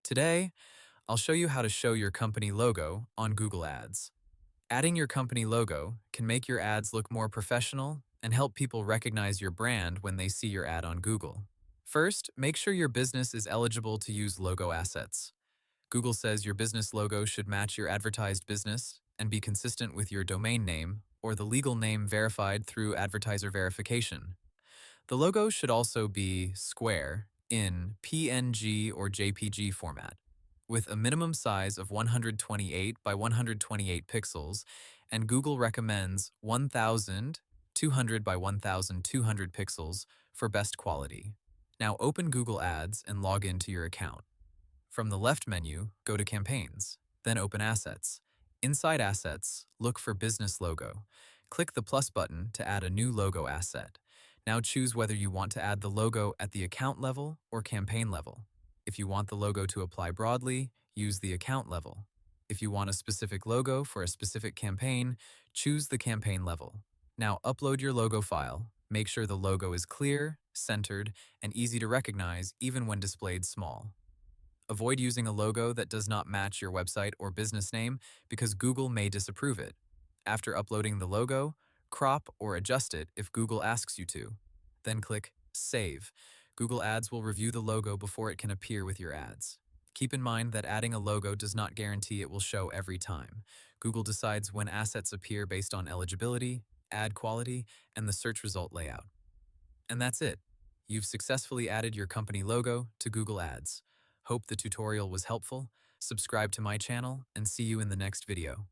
Today, I'll show you how to show your company logo on Google Ads. Adding your company logo can make your ads look more professional and help people recognize your brand when they see your ad on Google. First, make sure your business is eligible to use logo assets. Google says your business logo should match your advertised business and be consistent with your domain name or the legal name verified through advertiser verification. The logo should also be square in PNG or JPG format, with a minimum size of 128 by 128 pixels, and Google recommends 1200 by 1200 pixels for best quality. Now open Google Ads and log into your account. From the left menu, go to Campaigns, then open Assets. Inside Assets, look for Business Logo. Click the plus button to add a new logo asset. Now choose whether you want to add the logo at the account level or campaign level. If you want the logo to apply broadly, use the account level. If you want a specific logo for a specific campaign, choose the campaign level. Now upload your logo file. Make sure the logo is clear, centered, and easy to recognize even when displayed small. Avoid using a logo that does not match your website or business name because Google may disapprove it. After uploading the logo, crop or adjust it if Google asks you to. Then click Save. Google Ads will review the logo before it can appear with your ads. Keep in mind that adding a logo does not guarantee it will show every time. Google decides when assets appear based on eligibility, ad quality, and the search result layout. And that's it. You've successfully added your company logo to Google Ads. Hope the tutorial was helpful. Subscribe to my channel and see you in the next video.